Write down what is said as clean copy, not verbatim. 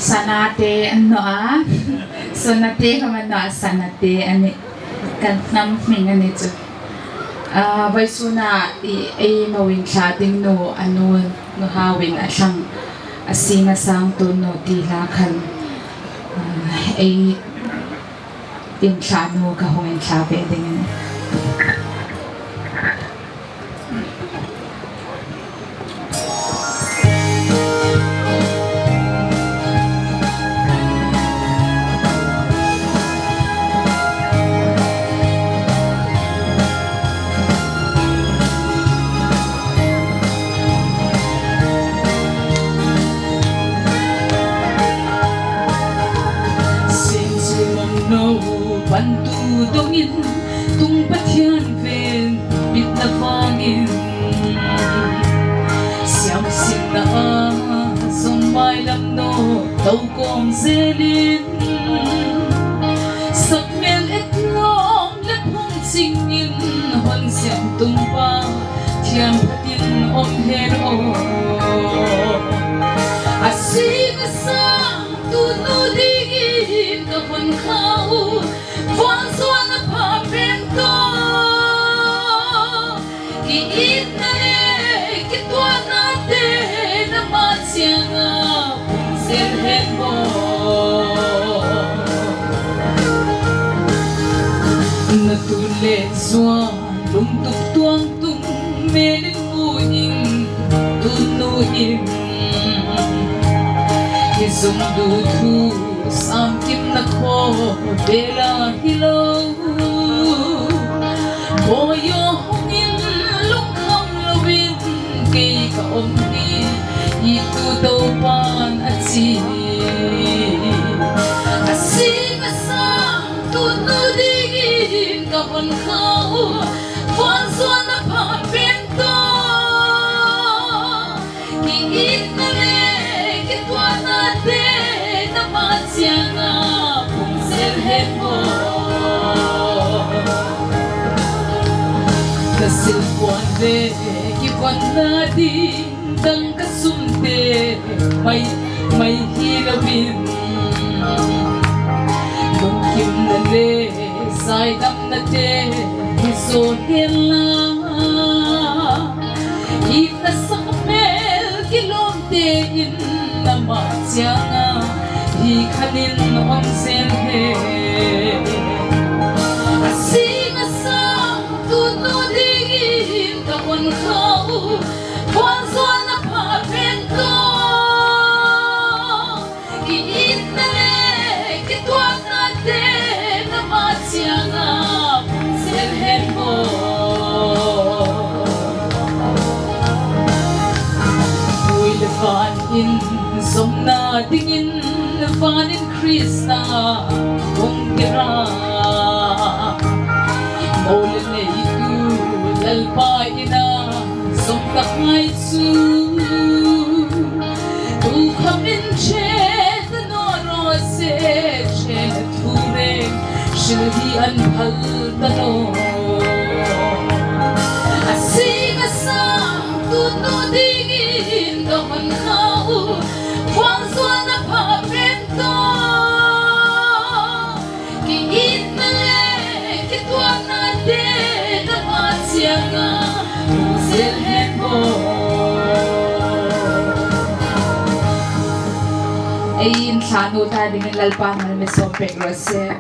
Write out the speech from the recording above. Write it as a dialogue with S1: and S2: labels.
S1: Sanate ano so nate kaman no sanate ani kan nam mingani chu vai suna I mawin sa ding no ano no hawin asang asinga sang to no ti lakhan ai tin sa no ka hongin sa pe ding
S2: Bantu dongin tung pathian ven bit na vangin siam sin na som mai lam no tau kom zelin sak mel et long le phong sing in hon siam tung pa thiam patin om her o asing sang tu no digin ka hon khau Vang suan na papento Iit na kitwa na te na matsianga Pungserhen mo Natulet suan Lumtuk tuang tung Melin uning Tunuing Isum dutu Samkim na ko bela hilaw Boyo hongin lukham lawin Kay kaomni ito daw pan at si Asing asang tunudigin kapon kao Fanso na papento Kiit na kitwa natin na matsianga Pungserhen mo Kasilpuan de Kiwan natin Dang kasumte May hirapin Lungkim na le Saydam na te Hisohin lang Ita sa kapel Kilomtein na matsianga Hikanin on senhe Asing asang tunudigin kapon kau Wanso na papento Iit na le kitwa natin na matsianga Pungserhen mo Uy levan in som na tingin Vanin Krista kung tira Maulan na iku lalpai na Sumtak ngay su Tukamin chet noro se Chet hureng Shilhian hal tano Asing asang tunudigin Kaman kau Huang suan na papento Kiit na le kitwa natin na matsianga Pungserhen mo
S1: ay insano ta dengan lalpan na mesopek rase